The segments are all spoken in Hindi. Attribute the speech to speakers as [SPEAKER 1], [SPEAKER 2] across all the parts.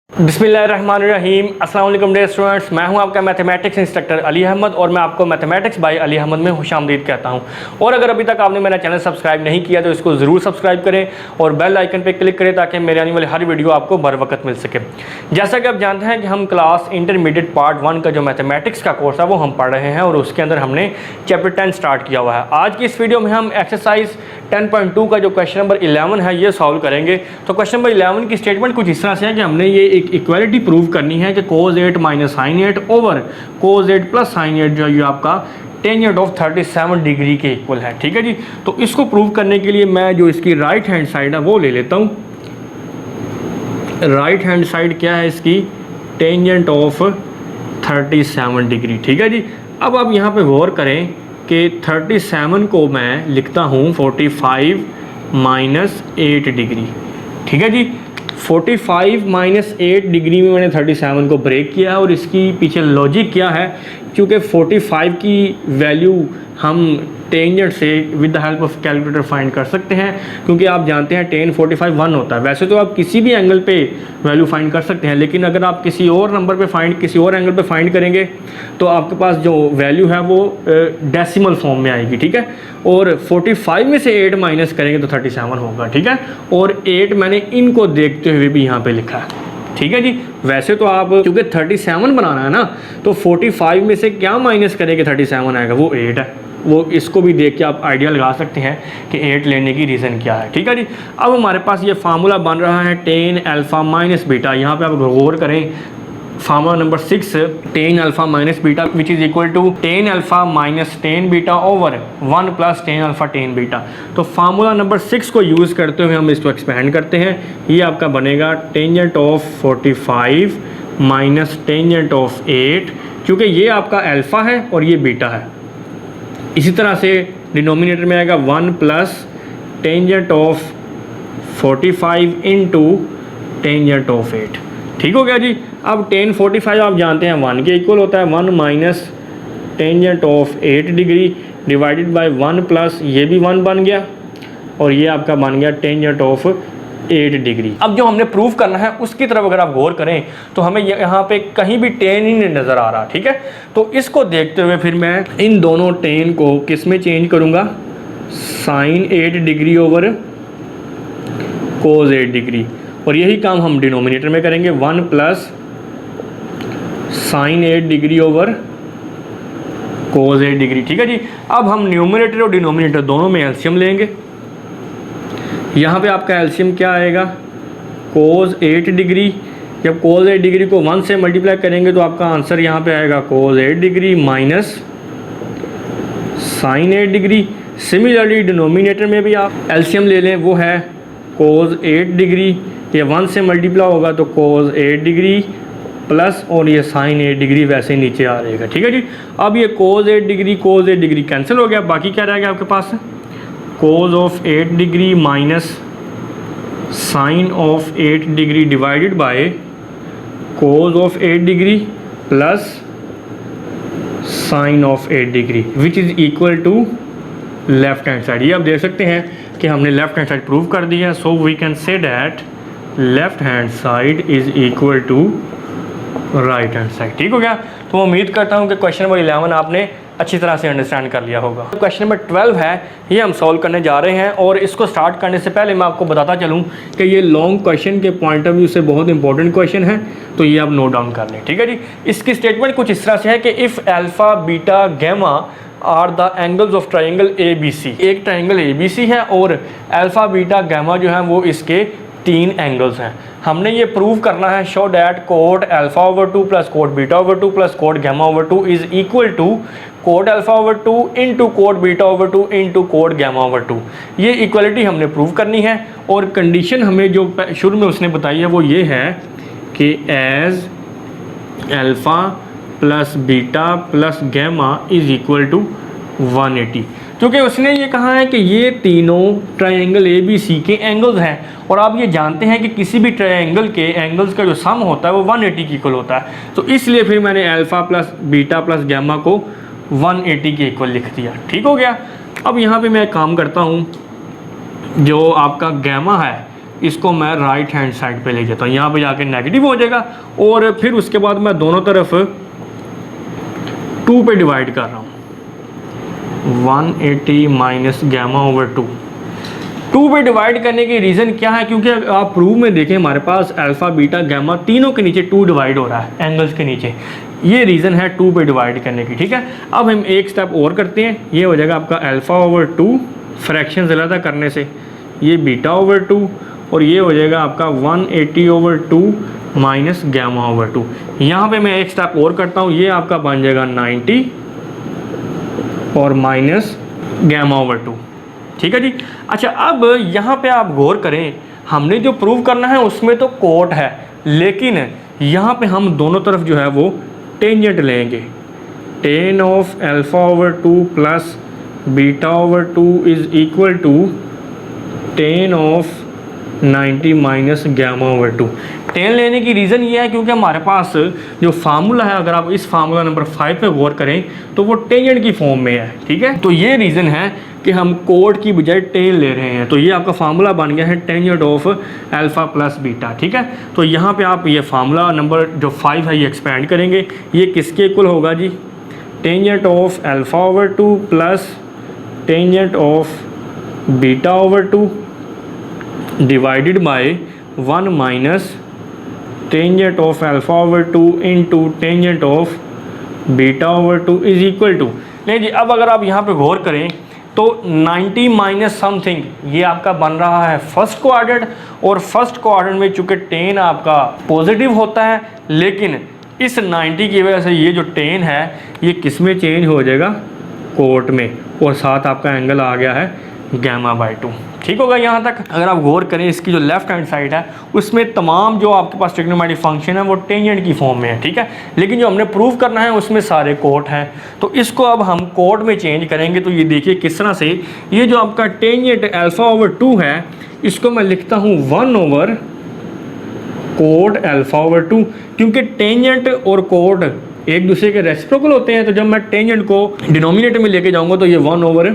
[SPEAKER 1] बिस्मिल्लाहिर्रहमानिर्रहीम। अस्सलाम वालेकुम डियर स्टूडेंट्स, मैं हूं आपका मैथमेटिक्स इंस्ट्रक्टर अली अहमद और मैं आपको मैथमेटिक्स बाय अली अहमद में खुशामदीद कहता हूं। और अगर अभी तक आपने मेरा चैनल सब्सक्राइब नहीं किया तो इसको ज़रूर सब्सक्राइब करें और बेल आइकन पर क्लिक करें ताकि मेरे आने वाली हर वीडियो आपको बर वक्त मिल सके। जैसा कि आप जानते हैं कि हम क्लास इंटरमीडिएट पार्ट 1 का जो मैथमेटिक्स का कोर्स है वो हम पढ़ रहे हैं और उसके अंदर हमने चैप्टर 10 स्टार्ट किया हुआ है। आज की इस वीडियो में हम एक्सरसाइज 10.2 का जो क्वेश्चन नंबर 11 है ये सॉल्व करेंगे। तो क्वेश्चन नंबर 11 की स्टेटमेंट कुछ इस तरह से है कि हमने ये एक इक्वालिटी प्रूव करनी है कि cos 8 minus sine 8 over cos 8 plus sine 8 जो ये आपका टेंजेंट ऑफ 37 डिग्री के इक्वल है। ठीक है जी, तो इसको प्रूव करने के लिए मैं जो इसकी राइट हैंड साइड है वो ले लेता हूँ। राइट हैंड साइड क्या है इसकी? Tangent of 37 degree. ठीक है जी, अब आप यहाँ पे गौर करें कि 37 को मैं लिखता हूँ 45 माइनस 8 डिग्री। ठीक है जी, 45 माइनस 8 डिग्री में मैंने 37 को ब्रेक किया है और इसकी पीछे लॉजिक क्या है, क्योंकि 45 की वैल्यू हम टेंजेंट से with the help of calculator find कर सकते हैं, क्योंकि आप जानते हैं टेन 45 1 होता है। वैसे तो आप किसी भी एंगल पे वैल्यू फाइंड कर सकते हैं, लेकिन अगर आप किसी और नंबर पे फाइंड किसी और एंगल पे फाइंड करेंगे तो आपके पास जो वैल्यू है वो डेसिमल फॉर्म में आएगी। ठीक है, और 45 में से 8 माइनस करेंगे तो 37 होगा। ठीक है, और 8 मैंने इनको देखते हुए भी यहाँ पर लिखा है। ठीक है जी, वैसे तो आप क्योंकि 37 बनाना है ना, तो 45 में से क्या माइनस करेंगे 37 आएगा, वो 8 है। वो इसको भी देख के आप आइडिया लगा सकते हैं कि 8 लेने की रीज़न क्या है। ठीक है जी, अब हमारे पास ये फार्मूला बन रहा है टेन अल्फ़ा माइनस बीटा। यहाँ पे आप गौर करें, formula number 6 tan alpha minus beta which is equal to tan alpha minus tan beta over 1 plus tan alpha tan beta. तो फार्मूला नंबर 6 को यूज़ करते हुए हम इसको एक्सपेंड करते हैं। ये आपका बनेगा tangent of 45 minus tangent of 8, क्योंकि ये आपका अल्फ़ा है और ये बीटा है। इसी तरह से डिनोमिनेटर में आएगा 1 plus tangent of 45 into tangent of 8। ठीक हो गया जी। अब टेन 45 आप जानते हैं 1 के इक्वल होता है। 1 minus tangent of 8 degree divided by 1 plus ये भी 1 बन गया और ये आपका बन गया टेंजेंट ऑफ 8 डिग्री। अब जो हमने प्रूव करना है उसकी तरफ अगर आप गौर करें तो हमें यहाँ पे कहीं भी टेन ही नहीं नज़र आ रहा। ठीक है, तो इसको देखते हुए फिर मैं इन दोनों टेन को किस में चेंज करूँगा? साइन 8 डिग्री ओवर कोस 8 डिग्री, और यही काम हम डिनोमिनेटर में करेंगे। 1 प्लस साइन 8 डिग्री ओवर कोस 8 डिग्री। ठीक है जी, अब हम न्यूमरेटर और डिनोमिनेटर दोनों में एलसीएम लेंगे। यहाँ पे आपका एलसीएम क्या आएगा? Cos 8 degree. जब कोस 8 डिग्री को 1 से मल्टीप्लाई करेंगे तो आपका आंसर यहाँ पे आएगा cos 8 degree minus sine 8 degree. Similarly denominator में भी आप एलसीएम ले लें, वो है कोस 8 डिग्री। ये 1 से मल्टीप्लाई होगा तो कोस 8 डिग्री प्लस और ये साइन 8 डिग्री वैसे नीचे आ रहेगा। ठीक है जी, अब ये कोस 8 डिग्री कैंसिल हो गया। बाकी क्या रहेगा आपके पास? Cos of 8 degree minus sine of 8 degree divided by cos of 8 degree plus sine of 8 degree which is equal to left hand side. ये आप देख सकते हैं कि हमने लेफ्ट हैंड साइड प्रूव कर दी है। So we can say that left hand side is equal to right hand side. ठीक हो गया। तो उम्मीद करता हूँ कि क्वेश्चन नंबर 11 आपने अच्छी तरह से अंडरस्टैंड कर लिया होगा। क्वेश्चन नंबर 12 है, ये हम सॉल्व करने जा रहे हैं और इसको स्टार्ट करने से पहले मैं आपको बताता चलूँ कि ये लॉन्ग क्वेश्चन के पॉइंट ऑफ व्यू से बहुत इंपॉर्टेंट क्वेश्चन है, तो ये आप नोट डाउन कर लें। ठीक है जी, इसकी स्टेटमेंट कुछ इस तरह से है कि if alpha beta gamma are the angles of triangle ABC। एक ट्राइंगल ABC है और अल्फ़ा बीटा गैमा जो है वो इसके 3 एंगल्स हैं। हमने ये प्रूव करना है show that cot alpha over 2 plus cot beta over 2 plus cot gamma over 2 is equal to cot alpha over 2 into cot beta over 2 into cot gamma over 2। ये इक्वलिटी हमने प्रूव करनी है और कंडीशन हमें जो शुरू में उसने बताई है वो ये है कि as alpha plus beta plus gamma is equal to 180, क्योंकि उसने ये कहा है कि ये तीनों ट्रायंगल ABC के एंगल्स हैं और आप ये जानते हैं कि किसी भी ट्रायंगल के एंगल्स का जो सम होता है वो 180 के इक्वल होता है। तो इसलिए फिर मैंने alpha plus beta plus gamma को 180 के इक्वल लिख दिया। ठीक हो गया। अब यहाँ पे मैं काम करता हूँ, जो आपका गैमा है इसको मैं राइट हैंड साइड पे ले जाता हूँ, यहाँ पे जाके नेगेटिव हो जाएगा और फिर उसके बाद मैं दोनों तरफ 2 पे डिवाइड कर रहा हूँ। 180 माइनस गैमा ओवर 2 पे डिवाइड करने की रीज़न क्या है, क्योंकि आप प्रूफ में देखें हमारे पास अल्फ़ा बीटा गैमा तीनों के नीचे 2 डिवाइड हो रहा है एंगल्स के नीचे, ये रीज़न है 2 पे डिवाइड करने की। ठीक है, अब हम एक स्टेप और करते हैं, ये हो जाएगा आपका अल्फ़ा ओवर 2 फ्रैक्शन ज़्यादा करने से, ये बीटा ओवर 2 और ये हो जाएगा आपका 180 ओवर 2 माइनस गैमा ओवर 2। यहाँ पे मैं एक स्टेप और करता हूँ, ये आपका बन जाएगा 90 और माइनस गैमा ओवर 2। ठीक है जी। अच्छा, अब यहाँ पे आप गौर करें, हमने जो प्रूव करना है उसमें तो कोट है, लेकिन यहाँ पे हम दोनों तरफ जो है वो टेंजेंट लेंगे। Tan of alpha over 2 plus beta over 2 is equal to tan of 90 minus gamma over 2। Tan लेने की रीज़न ये है क्योंकि हमारे पास जो फार्मूला है, अगर आप इस फार्मूला नंबर 5 पे गौर करें तो वो टेंजेंट की फॉर्म में है। ठीक है, तो ये रीज़न है कि हम कोड की बजाय टेन ले रहे हैं, तो ये आपका फार्मूला बन गया है tangent of alpha plus beta. ठीक है, तो यहाँ पे आप ये फार्मूला नंबर जो 5 है ये एक्सपेंड करेंगे, ये किसके इक्वल होगा जी? Tangent of alpha over 2 plus tangent of beta over 2 divided by 1 minus tangent of alpha over 2 into tangent of beta over 2 is equal to. नहीं जी, अब अगर आप यहाँ पे गौर करें तो 90 माइनस समथिंग ये आपका बन रहा है फर्स्ट क्वाड्रेंट, और फर्स्ट क्वाड्रेंट में चूँकि टेन आपका पॉजिटिव होता है, लेकिन इस 90 की वजह से ये जो टेन है ये किस में चेंज हो जाएगा? कोट में, और साथ आपका एंगल आ गया है गैमा बाई 2। ठीक होगा यहाँ तक? अगर आप गौर करें इसकी जो लेफ्ट हैंड साइड है उसमें तमाम जो आपके पास ट्रिग्नोमेट्रिक फंक्शन है वो टेंजेंट की फॉर्म में है। ठीक है, लेकिन जो हमने प्रूव करना है उसमें सारे कोट हैं, तो इसको अब हम कोट में चेंज करेंगे। तो ये देखिए किस तरह से, ये जो आपका टेंजेंट अल्फ़ा ओवर 2 है इसको मैं लिखता हूँ 1 ओवर कोट अल्फ़ा ओवर 2, क्योंकि टेंजेंट और कोट एक दूसरे के रेसिप्रोकल होते हैं। तो जब मैं टेंजेंट को डिनोमिनेटर में लेके जाऊँगा तो ये 1 ओवर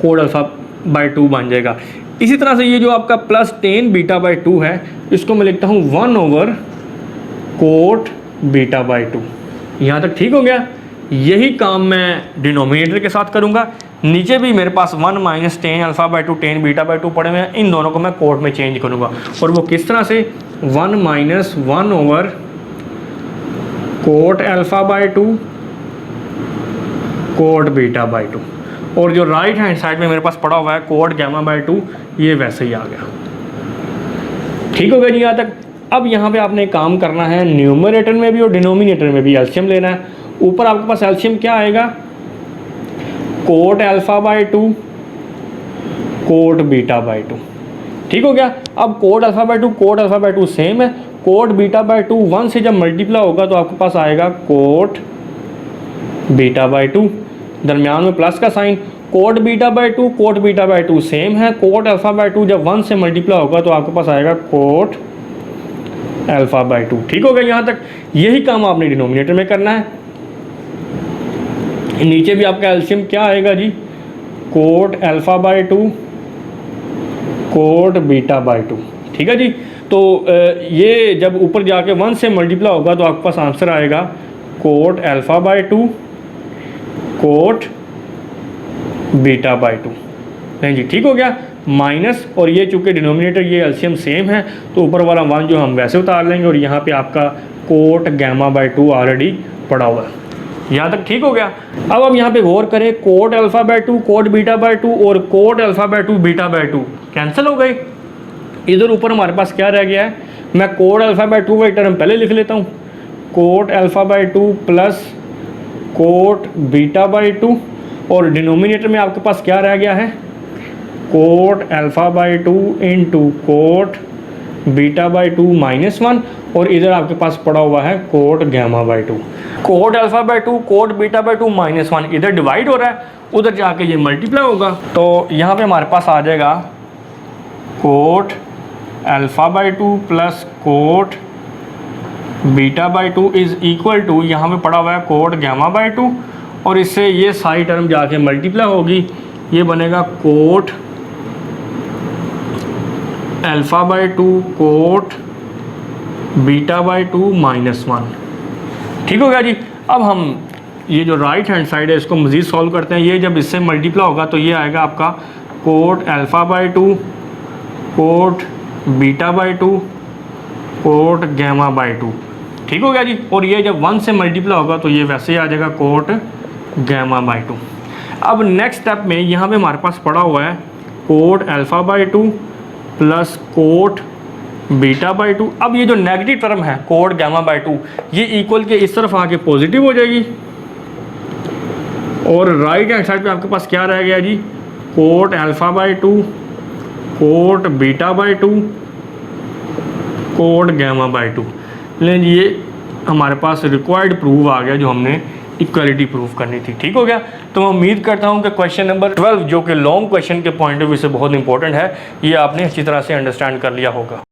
[SPEAKER 1] कोट अल्फ़ा बाई 2 बन जाएगा। इसी तरह से ये जो आपका प्लस टेन बीटा बाई 2 है इसको मैं लिखता हूँ 1 ओवर कोट बीटा बाई 2। यहाँ तक ठीक हो गया? यही काम मैं डिनोमिनेटर के साथ करूँगा। नीचे भी मेरे पास 1 minus tan alpha by 2 tan beta by 2 पड़े हुए हैं, इन दोनों को मैं कोट में चेंज करूँगा। और वो किस तरह से? 1 minus 1 over cot alpha by 2 cot beta by 2, और जो राइट हैंड साइड में मेरे पास पड़ा हुआ है कोट गैमा बाई 2, ये वैसे ही आ गया। ठीक हो गया जी यहाँ तक? अब यहाँ पे आपने काम करना है, न्यूमरेटर में भी और डिनोमिनेटर में भी एलसीएम लेना है। ऊपर आपके पास एलसीएम क्या आएगा? Cot alpha by 2 cot beta by 2। ठीक हो गया? अब cot alpha by 2 cot alpha by 2 same है, कोट बीटा बाई 2 1 से जब मल्टीप्लाई होगा तो आपके पास आएगा कोट बीटा बाई 2, दरमियान में प्लस का sign. Cot beta by 2 cot beta by 2 same है, कोट अल्फ़ा बाई 2 जब 1 से मल्टीप्लाई होगा तो आपके पास आएगा कोट अल्फ़ा बाई 2। ठीक हो गया यहाँ तक? यही काम आपने डिनोमिनेटर में करना है। नीचे भी आपका एलसीएम क्या आएगा जी? Cot alpha by 2 cot beta by 2। ठीक है जी? तो ये जब ऊपर जाके 1 से मल्टीप्लाई होगा तो आपके पास आंसर आएगा cot alpha by 2 cot beta by 2। नहीं जी, ठीक हो गया? माइनस, और ये चूँकि डिनोमिनेटर ये एलसीएम सेम है तो ऊपर वाला 1 जो हम वैसे उतार लेंगे, और यहाँ पे आपका कोट गैमा बाई 2 ऑलरेडी पड़ा हुआ है। यहाँ तक ठीक हो गया? अब हम यहाँ पे गौर करें, cot alpha by 2 cot beta by 2 और cot alpha by 2 beta by 2 cancel हो गए। इधर ऊपर हमारे पास क्या रह गया है? मैं कोट अल्फ़ा बाई 2 का टर्म पहले लिख लेता हूँ, cot alpha by 2 plus cot beta by 2, और डिनोमिनेटर में आपके पास क्या रह गया है? Cot alpha by 2 into cot beta by 2 minus 1, और इधर आपके पास पड़ा हुआ है cot gamma by 2। Cot alpha by 2 cot beta by 2 minus 1 इधर डिवाइड हो रहा है, उधर जाके ये मल्टीप्लाई होगा। तो यहाँ पे हमारे पास आ जाएगा cot alpha by 2 plus cot beta by 2 is equal to, यहाँ पे पड़ा हुआ है कोट गैमा बाई 2, और इससे ये सारी टर्म जाके मल्टीप्लाई होगी, ये बनेगा cot alpha by two cot beta by two minus one. ठीक हो गया जी। अब हम ये जो राइट हैंड साइड है इसको मज़ीद सॉल्व करते हैं। ये जब इससे मल्टीप्लाई होगा तो ये आएगा आपका cot alpha by two cot beta by two cot gamma by two. ठीक हो गया जी। और ये जब 1 से मल्टीप्लाई होगा तो ये वैसे ही आ जाएगा कोट गैमा बाई टू। अब नेक्स्ट स्टेप में यहाँ पे हमारे पास पड़ा हुआ है cot alpha by two plus cot beta by two. अब ये जो नेगेटिव टर्म है कोट गैमा बाई टू ये इक्वल के इस तरफ आके पॉजिटिव हो जाएगी और राइट हैंड साइड पे आपके पास क्या रह गया जी, cot alpha by two cot beta by two cot gamma by two. लेकिन ये हमारे पास रिक्वायर्ड प्रूफ आ गया जो हमने इक्वलिटी प्रूफ करनी थी। ठीक हो गया। तो मैं उम्मीद करता हूँ कि क्वेश्चन नंबर 12 जो कि लॉन्ग क्वेश्चन के पॉइंट ऑफ व्यू से बहुत इंपॉर्टेंट है ये आपने अच्छी तरह से अंडरस्टैंड कर लिया होगा।